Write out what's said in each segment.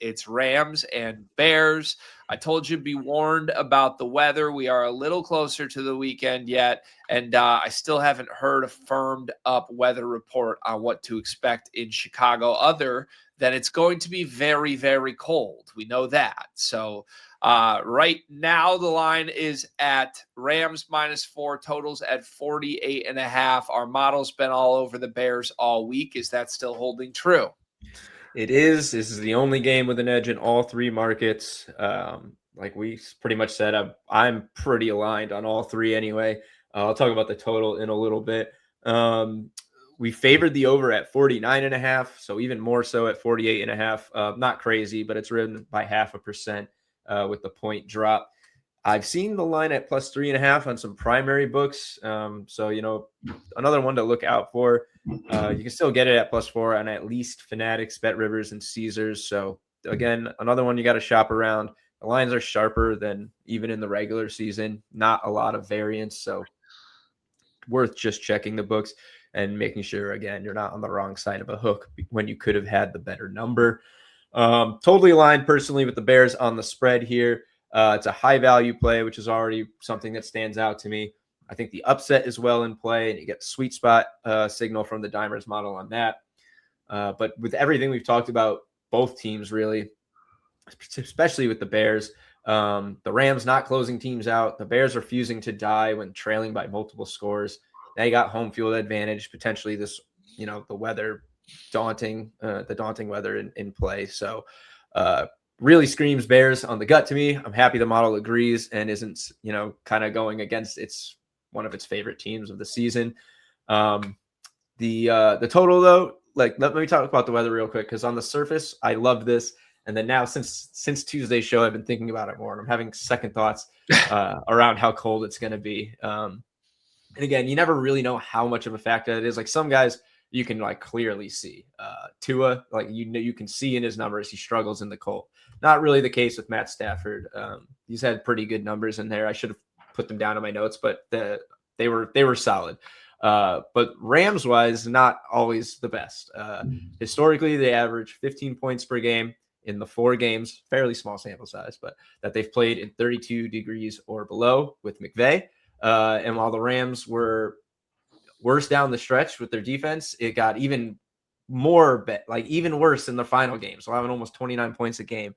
It's Rams and Bears. I told you, be warned about the weather. We are a little closer to the weekend yet, and I still haven't heard a firmed up weather report on what to expect in Chicago other than it's going to be very, very cold. We know that. So right now the line is at Rams -4, totals at 48.5. Our model's been all over the Bears all week. Is that still holding true? It is. This is the only game with an edge in all three markets. Like we pretty much said, I'm pretty aligned on all three anyway. I'll talk about the total in a little bit. We favored the over at 49.5, so even more so at 48.5. Not crazy, but it's ridden by 0.5% with the point drop. I've seen the line at +3.5 on some primary books. So, another one to look out for. You can still get it at +4 on at least Fanatics, Bet Rivers, and Caesars. So again, another one you got to shop around. The lines are sharper than even in the regular season. Not a lot of variance. So worth just checking the books and making sure, again, you're not on the wrong side of a hook when you could have had the better number. Totally aligned personally with the Bears on the spread here. It's a high value play, which is already something that stands out to me. I think the upset is well in play, and you get the sweet spot signal from the Dimers model on that. But with everything we've talked about, both teams really, especially with the Bears, the Rams not closing teams out, the Bears refusing to die when trailing by multiple scores. They got home field advantage, potentially this, the weather the daunting weather in play. So really screams Bears on the gut to me. I'm happy the model agrees and isn't, kind of going against one of its favorite teams of the season. The total though, let me talk about the weather real quick, because on the surface, I love this. And then now since Tuesday's show, I've been thinking about it more, and I'm having second thoughts around how cold it's going to be. And again, you never really know how much of a factor it is. Like some guys you can clearly see. Tua, you can see in his numbers, he struggles in the cold. Not really the case with Matt Stafford. He's had pretty good numbers in there. I should have put them down in my notes, but they were solid. But Rams wise, not always the best. Historically, they average 15 points per game in the 4 games, fairly small sample size, but that they've played in 32 degrees or below with McVay. And while the Rams were worse down the stretch with their defense, it got even even worse in the final game. So having almost 29 points a game.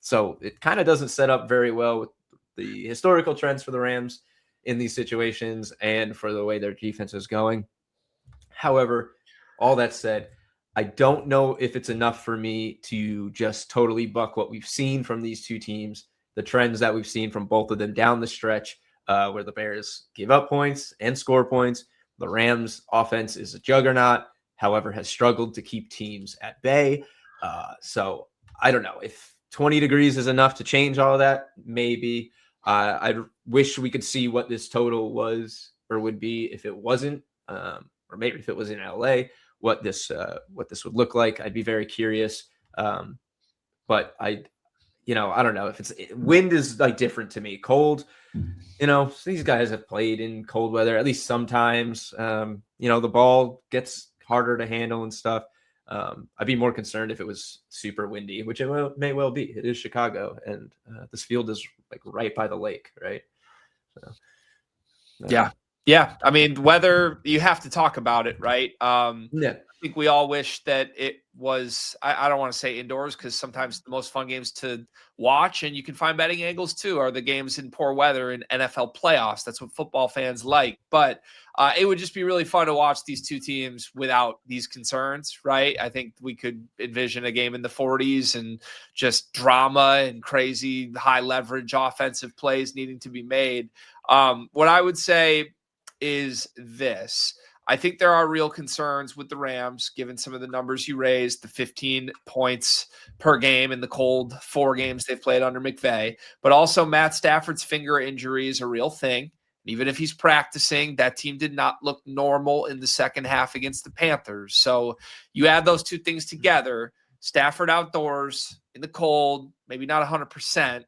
So it kind of doesn't set up very well with the historical trends for the Rams in these situations and for the way their defense is going. However, all that said, I don't know if it's enough for me to just totally buck what we've seen from these two teams, the trends that we've seen from both of them down the stretch, where the Bears give up points and score points. The Rams offense is a juggernaut, however, has struggled to keep teams at bay. So I don't know if 20 degrees is enough to change all of that. Maybe. I wish we could see what this total was or would be if it wasn't, or maybe if it was in LA, what this would look like. I'd be very curious. But I don't know if wind is different to me. Cold, these guys have played in cold weather at least sometimes. The ball gets harder to handle and stuff. I'd be more concerned if it was super windy, which it may well be. It is Chicago, and this field is right by the lake, right? So, yeah. I mean, weather, you have to talk about it, right? Yeah. I think we all wish that it was, I don't want to say indoors, because sometimes the most fun games to watch, and you can find betting angles too, are the games in poor weather in NFL playoffs. That's what football fans like. But it would just be really fun to watch these two teams without these concerns, right? I think we could envision a game in the 40s and just drama and crazy high leverage offensive plays needing to be made. What I would say is this. I think there are real concerns with the Rams, given some of the numbers you raised, the 15 points per game in the cold 4 games they've played under McVay. But also Matt Stafford's finger injury is a real thing. Even if he's practicing, that team did not look normal in the second half against the Panthers. So you add those two things together, Stafford outdoors in the cold, maybe not 100%.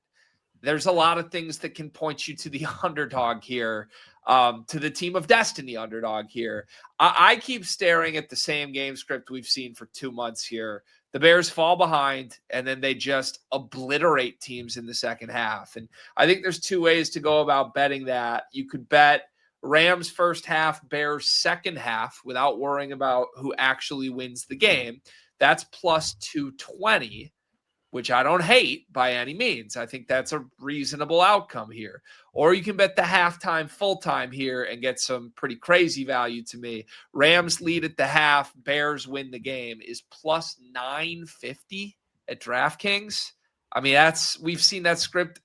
There's a lot of things that can point you to the underdog here, to the team of destiny underdog here. I keep staring at the same game script we've seen for 2 months here. the Bears fall behind, and then they just obliterate teams in the second half. And I think there's two ways to go about betting that. You could bet Rams first half, Bears second half without worrying about who actually wins the game. That's plus 220, which I don't hate by any means. I think that's a reasonable outcome here. Or you can bet the halftime, full time here and get some pretty crazy value to me. Rams lead at the half, Bears win the game is plus 950 at DraftKings. I mean, we've seen that script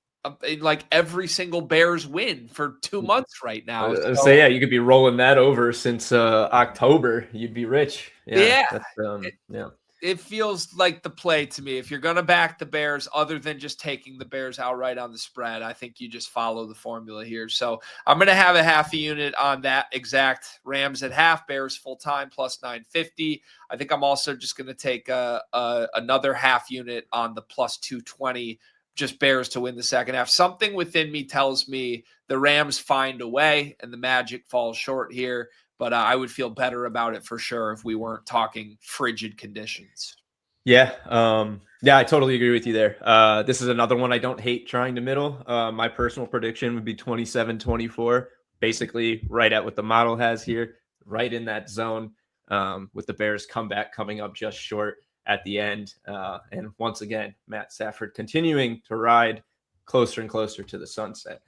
in like every single Bears win for 2 months right now. So yeah, you could be rolling that over since October. You'd be rich. Yeah. Yeah. It feels like the play to me. If you're going to back the Bears, other than just taking the Bears outright on the spread, I think you just follow the formula here. So I'm going to have a half a unit on that exact Rams at half, Bears full time plus 950. I think I'm also just going to take another half unit on the plus 220, just Bears to win the second half. Something within me tells me the Rams find a way and the magic falls short here. But I would feel better about it for sure if we weren't talking frigid conditions. Yeah. I totally agree with you there. This is another one I don't hate trying to middle. My personal prediction would be 27-24, basically right at what the model has here, right in that zone, with the Bears comeback coming up just short at the end. And once again, Matt Stafford continuing to ride closer and closer to the sunset.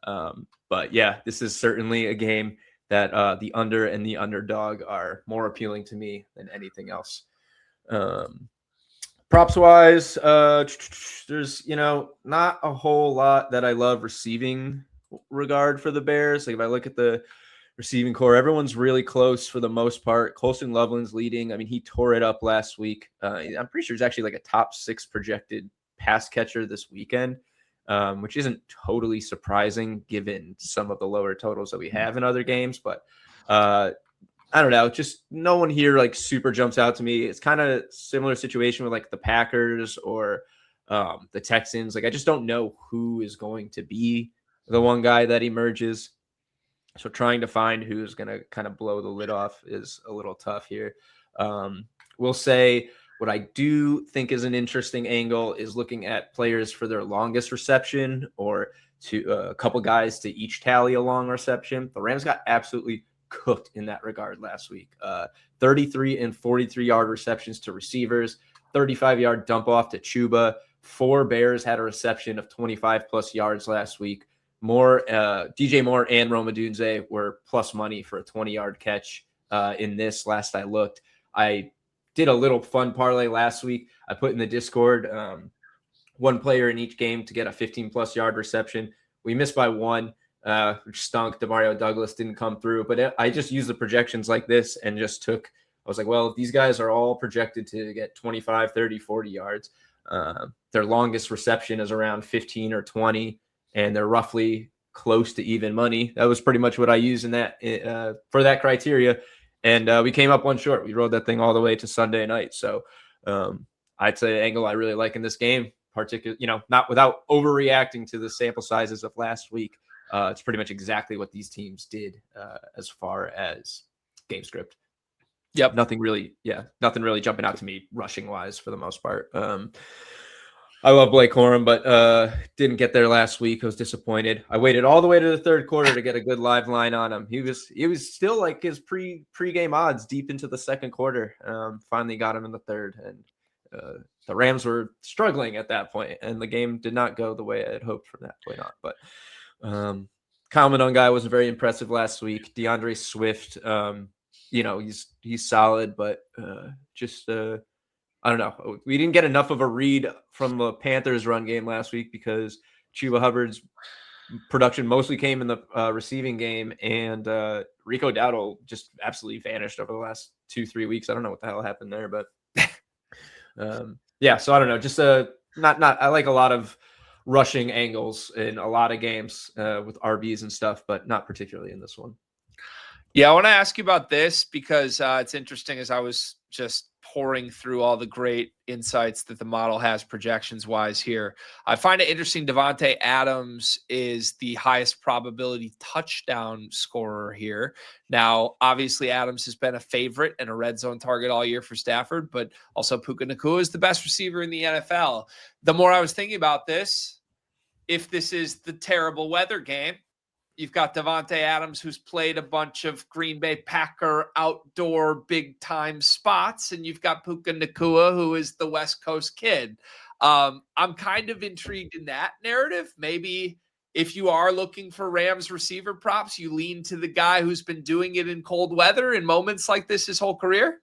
But yeah, this is certainly a game that the under and the underdog are more appealing to me than anything else. Props wise, there's, not a whole lot that I love receiving regard for the Bears. Like if I look at the receiving core, everyone's really close for the most part. Colston Loveland's leading. I mean, he tore it up last week. I'm pretty sure he's actually like a top 6 projected pass catcher this weekend. Which isn't totally surprising given some of the lower totals that we have in other games. But I don't know, just no one here like super jumps out to me. It's kind of similar situation with like the Packers or the Texans. Like I just don't know who is going to be the one guy that emerges. So trying to find who's going to kind of blow the lid off is a little tough here. We'll say what I do think is an interesting angle is looking at players for their longest reception or to a couple guys to each tally a long reception. The Rams got absolutely cooked in that regard last week. 33 and 43-yard receptions to receivers, 35-yard dump off to Chuba. 4 Bears had a reception of 25-plus yards last week. DJ Moore and Rome Odunze were plus money for a 20-yard catch in this last I looked. I did a little fun parlay last week. I put in the Discord one player in each game to get a 15-plus yard reception. We missed by 1, which stunk. Demario Douglas didn't come through. But I just used the projections like this and just I was like, well, if these guys are all projected to get 25, 30, 40 yards, their longest reception is around 15 or 20, and they're roughly close to even money. That was pretty much what I used in that for that criteria. And we came up one short. We rode that thing all the way to Sunday night. So I'd say an angle I really like in this game, particularly, not without overreacting to the sample sizes of last week. It's pretty much exactly what these teams did as far as game script. Yep. Nothing really jumping out to me rushing wise for the most part. I love Blake Corum, but didn't get there last week. I was disappointed. I waited all the way to the third quarter to get a good live line on him. He was still like his pre-game odds deep into the second quarter. Finally got him in the third, and the Rams were struggling at that point, and the game did not go the way I had hoped from that point on. But Kyle Monongai wasn't very impressive last week. DeAndre Swift, he's solid, but I don't know. We didn't get enough of a read from the Panthers run game last week because Chuba Hubbard's production mostly came in the receiving game, and Rico Dowdle just absolutely vanished over the last 2-3 weeks. I don't know what the hell happened there, but so I don't know. Just not I like a lot of rushing angles in a lot of games with RBs and stuff, but not particularly in this one. Yeah, I want to ask you about this because it's interesting as I was just pouring through all the great insights that the model has projections wise here. I find it interesting. Davante Adams is the highest probability touchdown scorer here. Now, obviously, Adams has been a favorite and a red zone target all year for Stafford, but also Puka Nacua is the best receiver in the NFL. The more I was thinking about this, if this is the terrible weather game, you've got Davante Adams, who's played a bunch of Green Bay Packer outdoor big-time spots, and you've got Puka Nacua, who is the West Coast kid. I'm kind of intrigued in that narrative. Maybe if you are looking for Rams receiver props, you lean to the guy who's been doing it in cold weather in moments like this his whole career.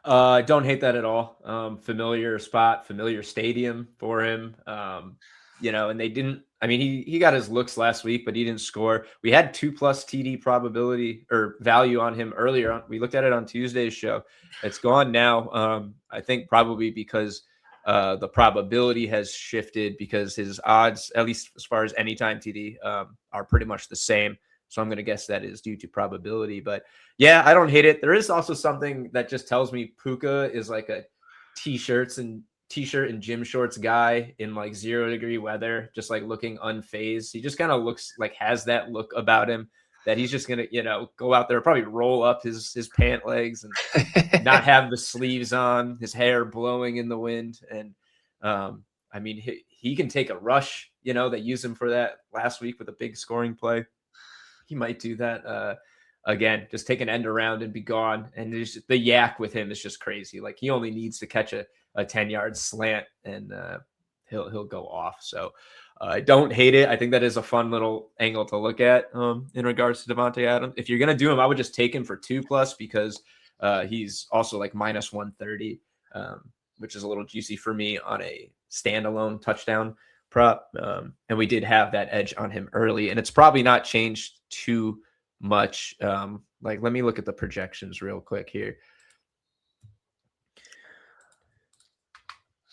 I don't hate that at all. Familiar spot, familiar stadium for him. And they didn't. I mean, he got his looks last week, but he didn't score. We had 2+ TD probability or value on him earlier on. We looked at it on Tuesday's show. It's gone now. I think probably because the probability has shifted because his odds, at least as far as anytime TD, are pretty much the same. So I'm going to guess that is due to probability. But yeah, I don't hate it. There is also something that just tells me Puka is like a t-shirt and gym shorts guy in like 0-degree weather, just like looking unfazed. He just kind of looks like has that look about him that he's just going to, go out there, probably roll up his pant legs and not have the sleeves on, his hair blowing in the wind. And I mean, he can take a rush, they used him for that last week with a big scoring play. He might do that again, just take an end around and be gone. And the yak with him is just crazy. Like he only needs to catch a 10-yard slant and he'll go off. So I don't hate it. I think that is a fun little angle to look at in regards to Davante Adams. If you're going to do him, I would just take him for 2+ because he's also like -130, which is a little juicy for me on a standalone touchdown prop. And we did have that edge on him early, and it's probably not changed too much. Let me look at the projections real quick here.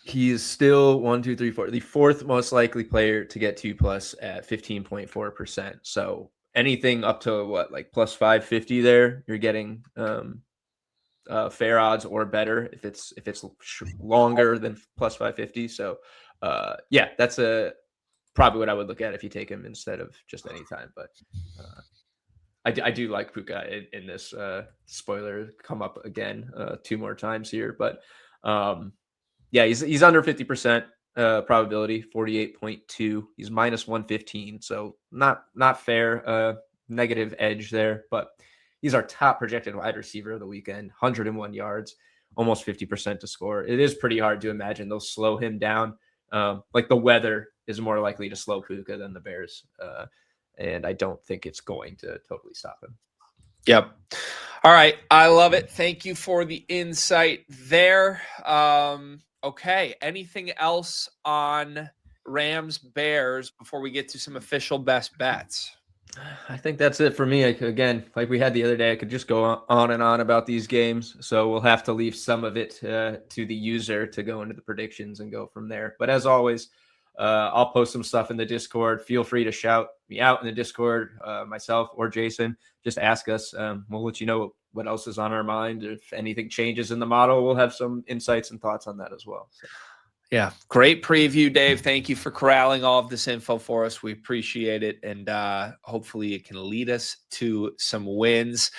He is still 1, 2, 3, 4, the fourth most likely player to get 2+ at 15.4%. So anything up to like plus 550 there, you're getting fair odds or better if it's longer than plus 550. So yeah, that's probably what I would look at if you take him instead of just any time. But I do like Puka in this. Spoiler, come up again 2 more times here, but yeah, he's under 50% probability, 48.2. He's -115, so not fair. Negative edge there, but he's our top projected wide receiver of the weekend. 101 yards, almost 50% to score. It is pretty hard to imagine they'll slow him down. Like the weather is more likely to slow Puka than the Bears, and I don't think it's going to totally stop him. Yep. All right. I love it. Thank you for the insight there. Okay. Anything else on Rams Bears before we get to some official best bets? I think that's it for me. Again, like we had the other day, I could just go on and on about these games. So we'll have to leave some of it to the user to go into the predictions and go from there. But as always, I'll post some stuff in the Discord. Feel free to shout me out in the Discord, myself or Jason. Just ask us. We'll let you know what else is on our mind. If anything changes in the model, we'll have some insights and thoughts on that as well. So. Yeah, great preview, Dave. Thank you for corralling all of this info for us. We appreciate it, and hopefully it can lead us to some wins.